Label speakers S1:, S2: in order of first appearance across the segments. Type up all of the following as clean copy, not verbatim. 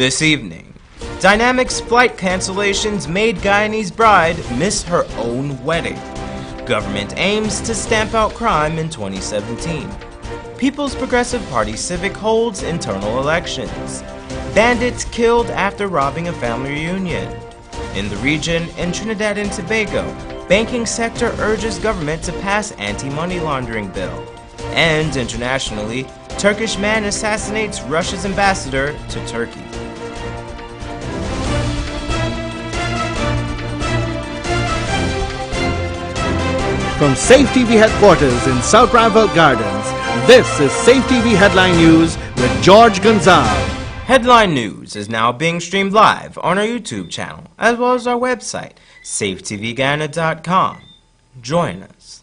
S1: This evening, Dynamic's flight cancellations made Guyanese bride miss her own wedding. Government aims to stamp out crime in 2017. People's Progressive Party Civic holds internal elections. Bandits killed after robbing a family reunion. In the region, in Trinidad and Tobago, banking sector urges government to pass anti-money laundering bill. And internationally, Turkish man assassinates Russia's ambassador to Turkey.
S2: From Safe TV headquarters in South Rival Gardens, this is Safe TV Headline News with George Gonzalez.
S1: Headline News is now being streamed live on our YouTube channel, as well as our website, safetvguyana.com. Join us.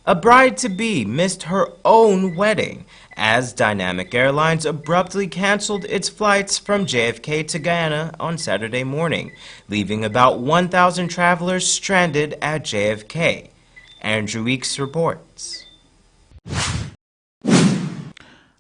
S1: A bride-to-be missed her own wedding as Dynamic Airlines abruptly canceled its flights from JFK to Guyana on Saturday morning, leaving about 1,000 travelers stranded at JFK. Andrew Weeks reports.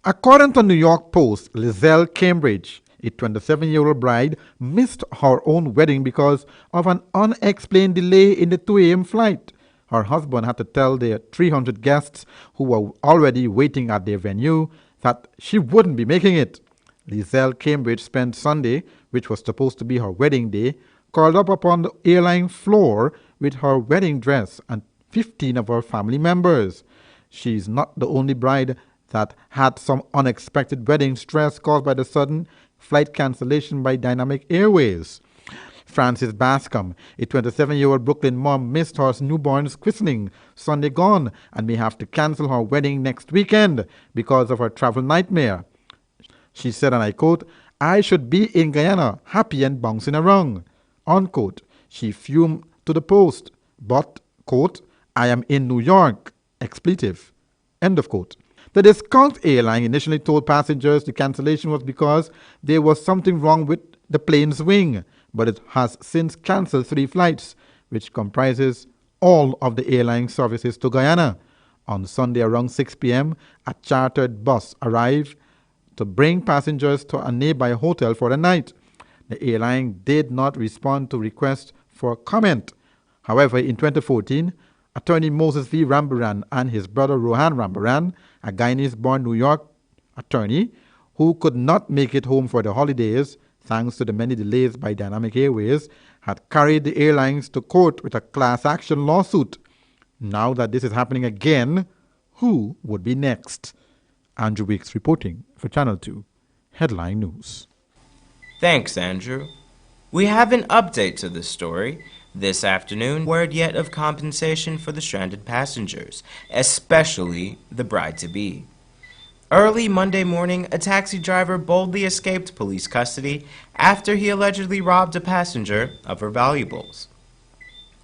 S3: According to New York Post, Lizelle Cambridge, a 27-year-old bride, missed her own wedding because of an unexplained delay in the 2 a.m. flight. Her husband had to tell their 300 guests who were already waiting at their venue that she wouldn't be making it. Lizelle Cambridge spent Sunday, which was supposed to be her wedding day, curled up upon the airline floor with her wedding dress and 15 of her family members. She's not the only bride that had some unexpected wedding stress caused by the sudden flight cancellation by Dynamic Airways. Frances Bascom, a 27-year-old Brooklyn mom, missed her newborn's christening Sunday gone and may have to cancel her wedding next weekend because of her travel nightmare. She said, and I quote, "I should be in Guyana, happy and bouncing around," unquote. She fumed to the Post, but, quote, "I am in New York," expletive, end of quote. The discount airline initially told passengers the cancellation was because there was something wrong with the plane's wing, but it has since cancelled 3 flights, which comprises all of the airline services to Guyana. On Sunday around 6 p.m., a chartered bus arrived to bring passengers to a nearby hotel for the night. The airline did not respond to requests for comment. However, in 2014, attorney Moses V. Rambaran and his brother Rohan Rambaran, a Guyanese-born New York attorney who could not make it home for the holidays thanks to the many delays by Dynamic Airways, had carried the airlines to court with a class action lawsuit. Now that this is happening again, who would be next? Andrew Weeks reporting for Channel 2 Headline News.
S1: Thanks, Andrew. We have an update to this story. This afternoon, word yet of compensation for the stranded passengers, especially the bride-to-be. Early Monday morning, a taxi driver boldly escaped police custody after he allegedly robbed a passenger of her valuables.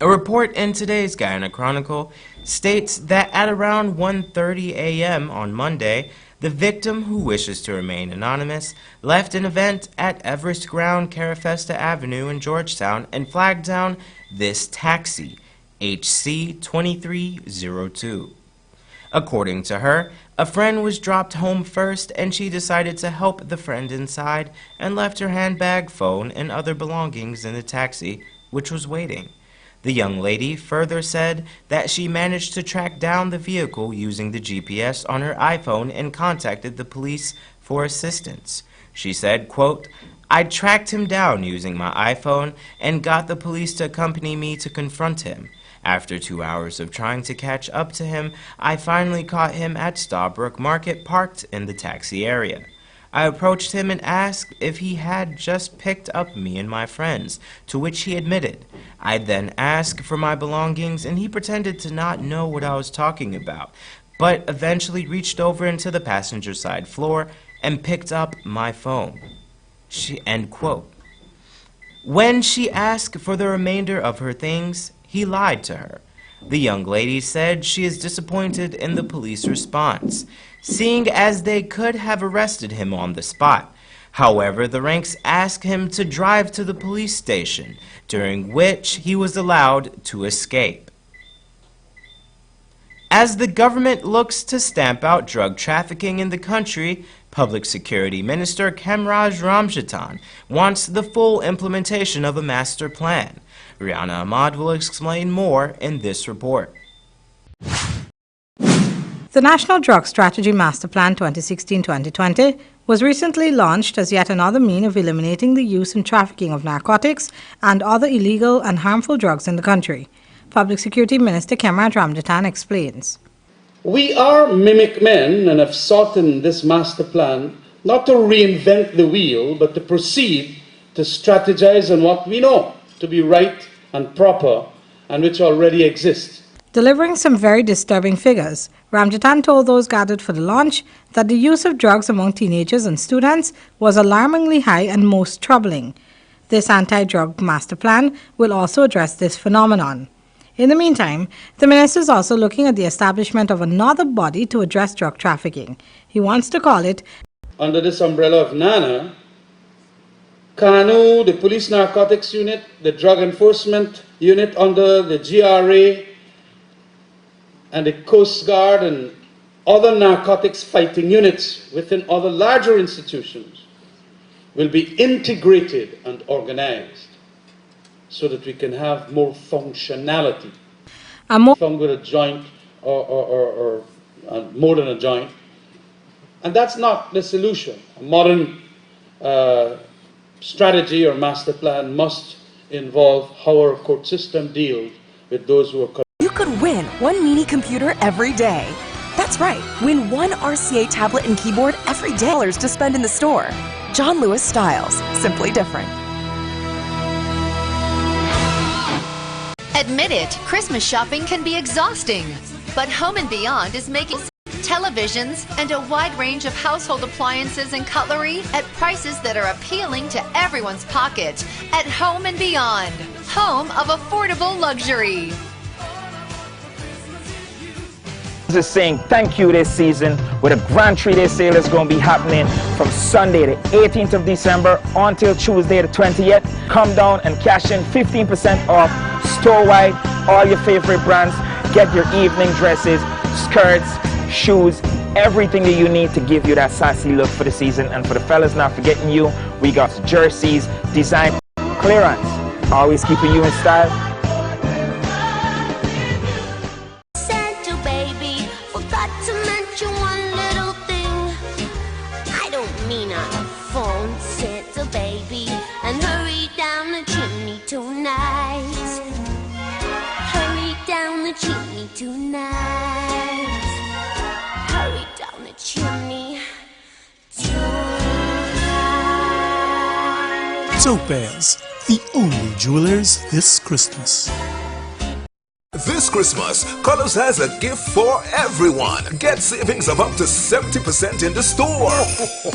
S1: A report in today's Guyana Chronicle states that at around 1:30 a.m. on Monday, the victim, who wishes to remain anonymous, left an event at Everest Ground, Carafesta Avenue in Georgetown and flagged down this taxi, HC 2302. According to her, a friend was dropped home first and she decided to help the friend inside and left her handbag, phone, and other belongings in the taxi, which was waiting. The young lady further said that she managed to track down the vehicle using the GPS on her iPhone and contacted the police for assistance. She said, quote, "I tracked him down using my iPhone and got the police to accompany me to confront him. After 2 hours of trying to catch up to him, I finally caught him at Starbrook Market parked in the taxi area. I approached him and asked if he had just picked up me and my friends, to which he admitted. I then asked for my belongings and he pretended to not know what I was talking about, but eventually reached over into the passenger side floor and picked up my phone." End quote. When she asked for the remainder of her things, he lied to her. The young lady said she is disappointed in the police response, seeing as they could have arrested him on the spot. However, the ranks asked him to drive to the police station, during which he was allowed to escape. As the government looks to stamp out drug trafficking in the country, Public Security Minister Kemraj Ramjatan wants the full implementation of a master plan. Rihanna Ahmad will explain more in this report.
S4: The National Drug Strategy Master Plan 2016-2020 was recently launched as yet another means of eliminating the use and trafficking of narcotics and other illegal and harmful drugs in the country. Public Security Minister Kemraj Ramjatan explains.
S5: We are mimic men and have sought in this master plan not to reinvent the wheel, but to proceed to strategize on what we know to be right and proper and which already exists.
S4: Delivering some very disturbing figures, Ramjatan told those gathered for the launch that the use of drugs among teenagers and students was alarmingly high and most troubling. This anti-drug master plan will also address this phenomenon. In the meantime, the minister is also looking at the establishment of another body to address drug trafficking. He wants to call it,
S5: under this umbrella of NANA, KANU, the Police Narcotics Unit, the Drug Enforcement Unit under the GRA, and the Coast Guard and other narcotics fighting units within other larger institutions will be integrated and organized so that we can have more functionality. Some with a joint or more than a joint. And that's not the solution. A modern strategy or master plan must involve how our court system deals with those who are.
S6: You could win one mini computer every day. That's right, win one RCA tablet and keyboard every day. Dollars to spend in the store. John Lewis Styles, simply different.
S7: Admit it, Christmas shopping can be exhausting. But Home and Beyond is making televisions and a wide range of household appliances and cutlery at prices that are appealing to everyone's pocket. At Home and Beyond, home of affordable luxury.
S8: Just saying thank you this season with a grand 3-day sale that's going to be happening from Sunday the 18th of December until Tuesday the 20th. Come down and cash in 15% off store-wide, all your favorite brands. Get your evening dresses, skirts, shoes, everything that you need to give you that sassy look for the season. And for the fellas not forgetting you, we got jerseys, design, clearance, always keeping you in style.
S9: Hurry down the chimney tonight.
S10: Topaz, the only jewelers this Christmas.
S11: This Christmas, Colors has a gift for everyone. Get savings of up to 70% in the store.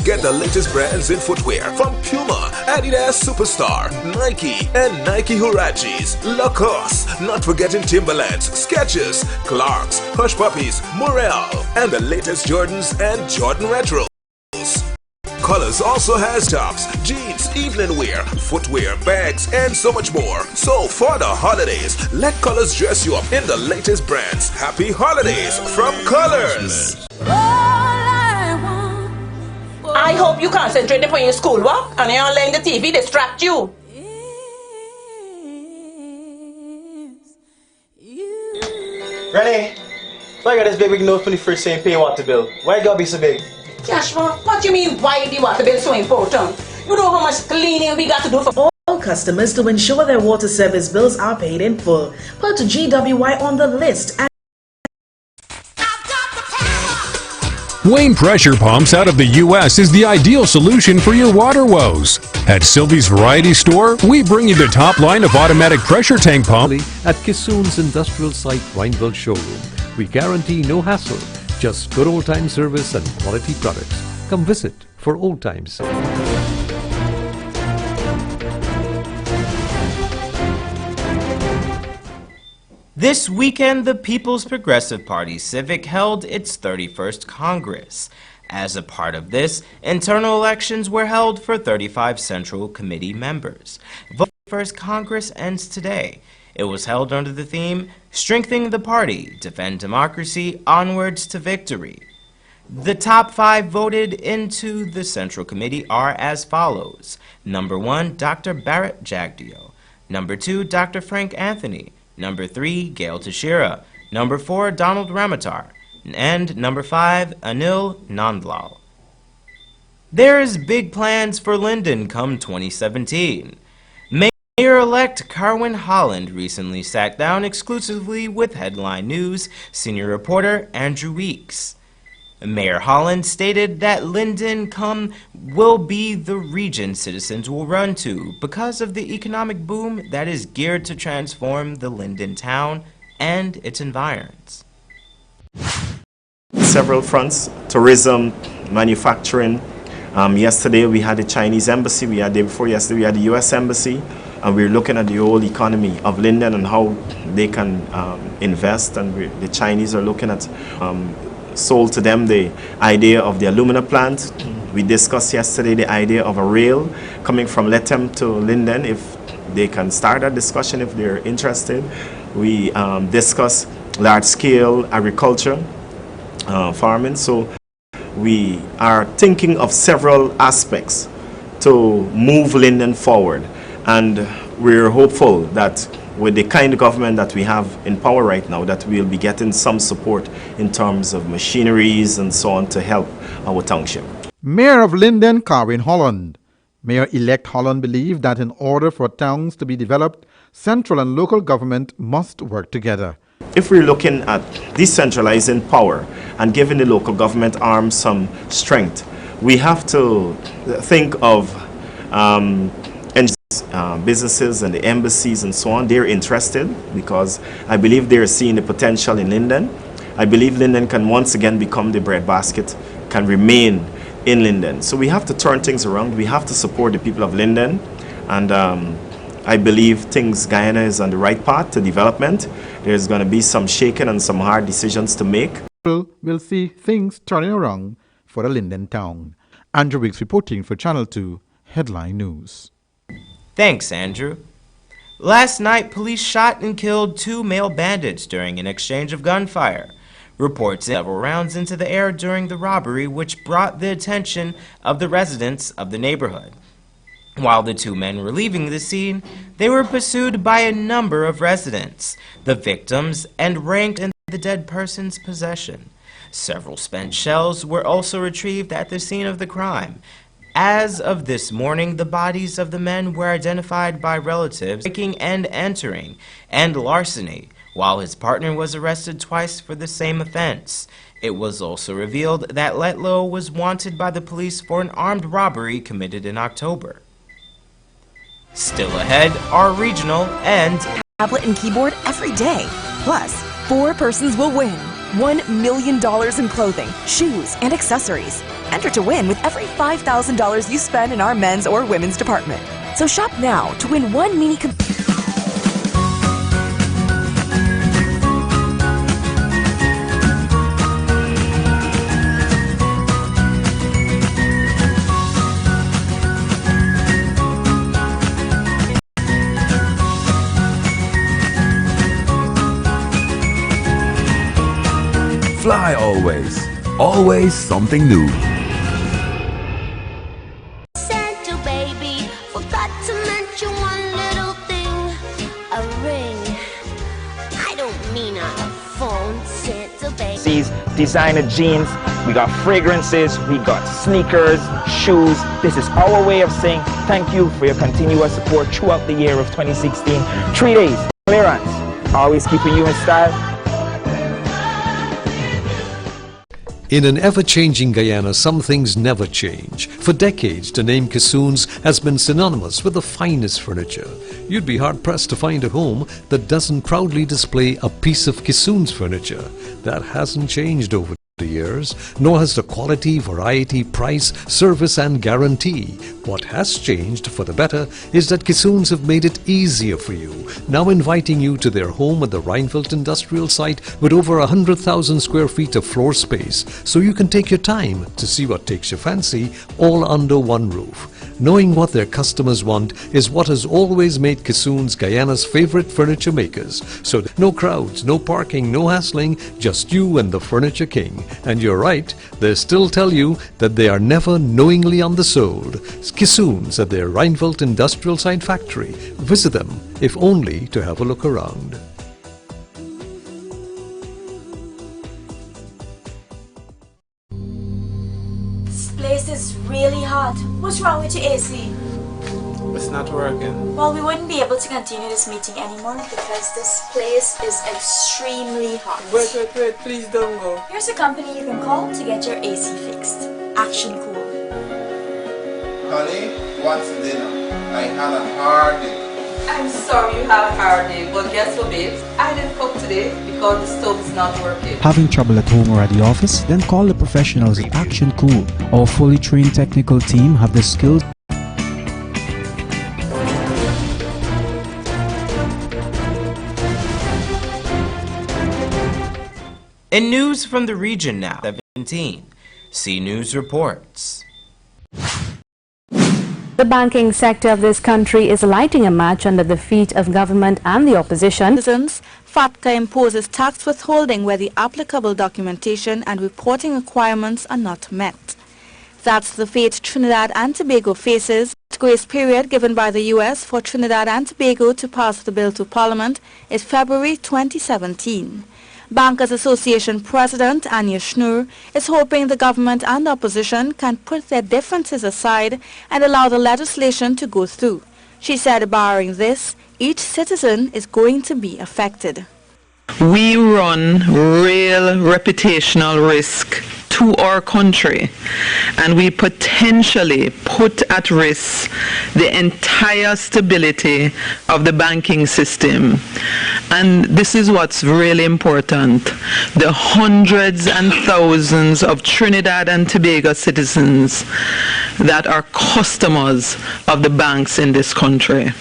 S11: Get the latest brands in footwear from Puma, Adidas Superstar, Nike, and Nike Huaraches, Lacoste, not forgetting Timberlands, Skechers, Clarks, Hush Puppies, Morel, and the latest Jordans and Jordan Retros. Colors also has tops, jeans, evening wear, footwear, bags, and so much more. So for the holidays, let Colors dress you up in the latest brands. Happy holidays from Colors!
S12: I hope you concentrate upon your schoolwork and you're letting the TV distract you.
S13: Renee, why got this big note from the fridge saying pay water bill? Why it gotta be so big?
S12: Joshua, what you mean why the water bill so important? You know how much cleaning we got to do for
S14: all customers to ensure their water service bills are paid in full. Put GWY on the list.
S15: Wayne Pressure Pumps out of the U.S. is the ideal solution for your water woes. At Sylvie's Variety Store, we bring you the top line of automatic pressure tank pump.
S16: At Kissoon's Industrial Site Wineville Showroom, we guarantee no hassle, just good old-time service and quality products. Come visit for old times.
S1: This weekend, the People's Progressive Party Civic held its 31st Congress. As a part of this, internal elections were held for 35 Central Committee members. Voting for the first Congress ends today. It was held under the theme, Strengthening the Party, Defend Democracy, Onwards to Victory. The top 5 voted into the Central Committee are as follows. Number 1, Dr. Barrett Jagdeo. Number 2, Dr. Frank Anthony. Number 3, Gail Tashira. Number 4, Donald Ramatar. And number 5, Anil Nandlal. There is big plans for Linden come 2017. Mayor-elect Carwyn Holland recently sat down exclusively with Headline News senior reporter Andrew Weeks. Mayor Holland stated that Linden will be the region citizens will run to because of the economic boom that is geared to transform the Linden town and its environs.
S17: Several fronts: tourism, manufacturing. Yesterday we had the Chinese embassy, the day before yesterday we had the US embassy, and we're looking at the whole economy of Linden and how they can invest, and the Chinese are looking at sold to them the idea of the alumina plant. We discussed yesterday the idea of a rail coming from Lethem to Linden, if they can start that discussion if they're interested. We discussed large-scale agriculture, farming. So we are thinking of several aspects to move Linden forward, and we're hopeful that with the kind of government that we have in power right now, that we'll be getting some support in terms of machineries and so on to help our township.
S3: Mayor of Linden, Carwyn Holland. Mayor-elect Holland believed that in order for towns to be developed, central and local government must work together.
S17: If we're looking at decentralizing power and giving the local government arms some strength, we have to think of businesses and the embassies and so on. They're interested because I believe they're seeing the potential in Linden. I believe Linden can once again become the breadbasket, can remain in Linden. So we have to turn things around. We have to support the people of Linden, and I believe Guyana is on the right path to development. There's going to be some shaking and some hard decisions to make.
S3: We'll see things turning around for the Linden town. Andrew Weeks reporting for Channel 2 Headline News.
S1: Thanks, Andrew. Last night, police shot and killed 2 male bandits during an exchange of gunfire. Reports several rounds into the air during the robbery, which brought the attention of the residents of the neighborhood. While the 2 men were leaving the scene, they were pursued by a number of residents, the victims, and ranked in the dead person's possession. Several spent shells were also retrieved at the scene of the crime. As of this morning, the bodies of the men were identified by relatives breaking and entering and larceny, while his partner was arrested twice for the same offense. It was also revealed that Letlow was wanted by the police for an armed robbery committed in October. Still ahead are regional and
S6: tablet and keyboard every day. Plus, 4 persons will win $1 million in clothing, shoes, and accessories. Enter to win with every $5,000 you spend in our men's or women's department. So shop now to win 1 mini computer.
S18: Fly always. Always something new.
S9: Santa baby, forgot to mention one little thing. A ring. I don't mean a phone, Santa baby.
S8: These designer jeans, we got fragrances, we got sneakers, shoes. This is our way of saying thank you for your continuous support throughout the year of 2016. 3 days, Airlines, always keeping you in style.
S16: In an ever-changing Guyana, some things never change. For decades, the name Kissoons has been synonymous with the finest furniture. You'd be hard-pressed to find a home that doesn't proudly display a piece of Kissoons furniture. That hasn't changed over years, nor has the quality, variety, price, service and guarantee. What has changed for the better is that Kissoons have made it easier for you, now inviting you to their home at the Rheinfeldt industrial site with over 100,000 square feet of floor space, so you can take your time to see what takes your fancy all under one roof. Knowing what their customers want is what has always made Kissoons Guyana's favorite furniture makers. So no crowds, no parking, no hassling, just you and the Furniture King. And you're right, they still tell you that they are never knowingly undersold. Kissoons at their Rheinfeldt industrial site factory. Visit them, if only to have a look around.
S19: This place is really hot. What's wrong with your AC?
S1: It's not working.
S19: Well, we wouldn't be able to continue this meeting anymore because this place is extremely hot.
S20: Wait, please don't go.
S19: Here's a company you can call to get your AC fixed. Action Cool.
S21: Honey, what's for dinner? I had a hard day.
S22: I'm sorry you had a hard day, but guess what, babes? I didn't cook today because the stove is not working.
S23: Having trouble at home or at the office? Then call the professionals at Action Cool. Our fully trained technical team have the skills.
S1: In news from the region now, 17. C News reports.
S24: The banking sector of this country is lighting a match under the feet of government and the opposition.
S25: Citizens, FATCA imposes tax withholding where the applicable documentation and reporting requirements are not met. That's the fate Trinidad and Tobago faces. The grace period given by the U.S. for Trinidad and Tobago to pass the bill to Parliament is February 2017. Bankers Association President Anya Schnur is hoping the government and opposition can put their differences aside and allow the legislation to go through. She said, barring this, each citizen is going to be affected.
S26: We run real reputational risk to our country, and we potentially put at risk the entire stability of the banking system. And this is what's really important. The hundreds and thousands of Trinidad and Tobago citizens that are customers of the banks in this country.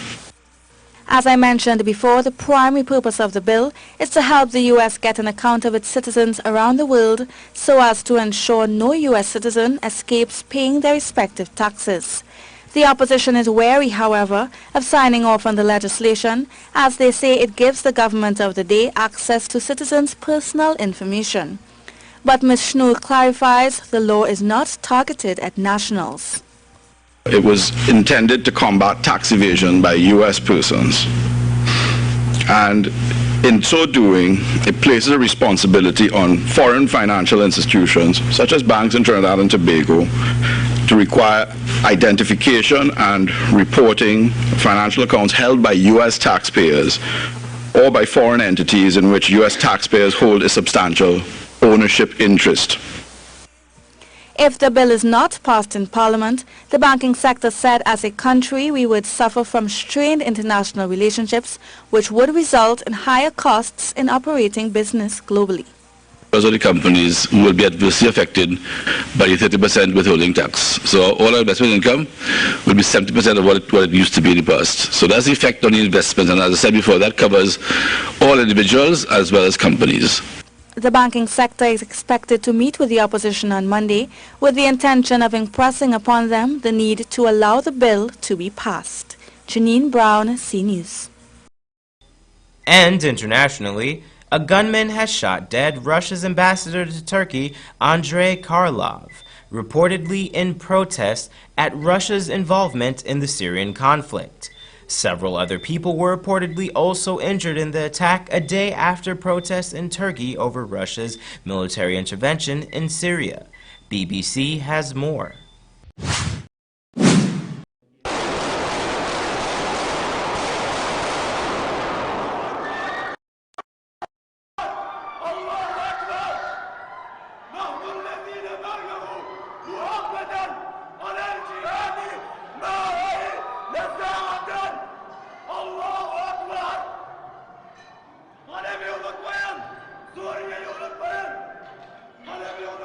S25: As I mentioned before, the primary purpose of the bill is to help the U.S. get an account of its citizens around the world so as to ensure no U.S. citizen escapes paying their respective taxes. The opposition is wary, however, of signing off on the legislation, as they say it gives the government of the day access to citizens' personal information. But Ms. Schnur clarifies the law is not targeted at nationals.
S27: It was intended to combat tax evasion by U.S. persons, and in so doing, it places a responsibility on foreign financial institutions, such as banks in Trinidad and Tobago, to require identification and reporting financial accounts held by U.S. taxpayers or by foreign entities in which U.S. taxpayers hold a substantial ownership interest.
S25: If the bill is not passed in Parliament, the banking sector said as a country we would suffer from strained international relationships, which would result in higher costs in operating business globally.
S27: Because of the companies will be adversely affected by the 30% withholding tax. So all our investment income will be 70% of what it used to be in the past. So that's the effect on the investments, and as I said before, that covers all individuals as well as companies.
S25: The banking sector is expected to meet with the opposition on Monday with the intention of impressing upon them the need to allow the bill to be passed. Janine Brown, C News.
S1: And internationally, a gunman has shot dead Russia's ambassador to Turkey, Andrei Karlov, reportedly in protest at Russia's involvement in the Syrian conflict. Several other people were reportedly also injured in the attack a day after protests in Turkey over Russia's military intervention in Syria. BBC has more.
S28: Alevi unutmayın! Suriye'yi unutmayın! Alevi unutmayın!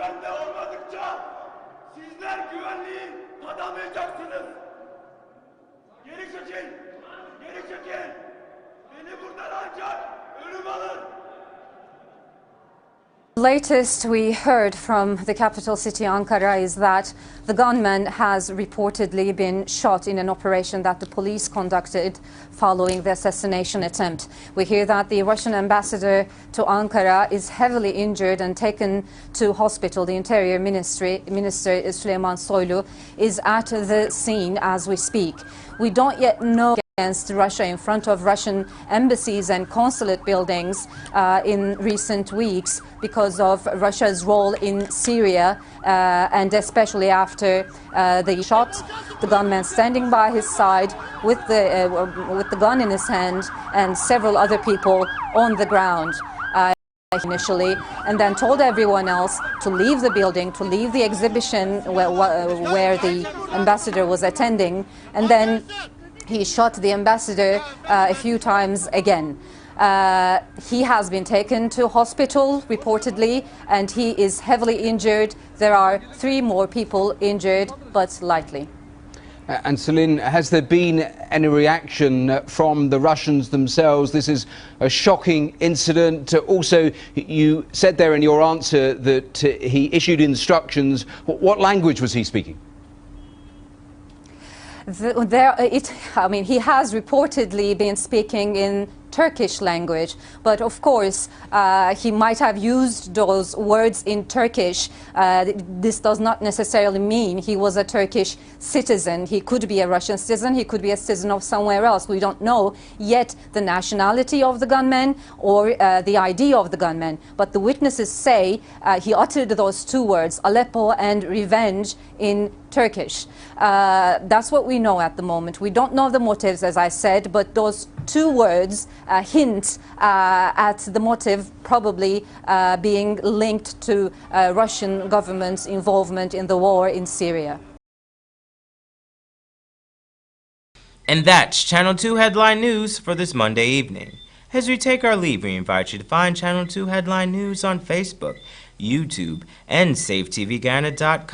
S2: güvende olmadıkça sizler güvenliği tadamayacaksınız. Geri çekil. Geri çekil. Beni buradan ancak ölüm alır.
S4: Latest we heard from the capital city Ankara is that the gunman has reportedly been shot in an operation that the police conducted following the assassination attempt. We hear that the Russian ambassador to Ankara is heavily injured and taken to hospital. The Interior Minister Süleyman Soylu is at the scene as we speak. We don't yet know against Russia in front of Russian embassies and consulate buildings in recent weeks because of Russia's role in Syria and especially after the shot, the gunman standing by his side with the gun in his hand and several other people on the ground. Initially, and then told everyone else to leave the building, to leave the exhibition where the ambassador was attending, and then he shot the ambassador a few times again. He has been taken to hospital reportedly and he is heavily injured. There are 3 more people injured, but lightly.
S5: And Celine, has there been any reaction from the Russians themselves? This is a shocking incident. Also, you said there in your answer that he issued instructions. What language was he speaking?
S4: He has reportedly been speaking in Turkish language, but of course he might have used those words in Turkish. This does not necessarily mean he was a Turkish citizen. He could be a Russian citizen, he could be a citizen of somewhere else. We don't know yet the nationality of the gunman or the ID of the gunman, but the witnesses say he uttered those 2 words, Aleppo and revenge, in Turkish. That's what we know at the moment. We don't know the motives, as I said, but those 2 words hint at the motive probably being linked to Russian government's involvement in the war in Syria.
S1: And that's Channel 2 Headline News for this Monday evening. As we take our leave, we invite you to find Channel 2 Headline News on Facebook, YouTube, and SafeTVGuyana.com.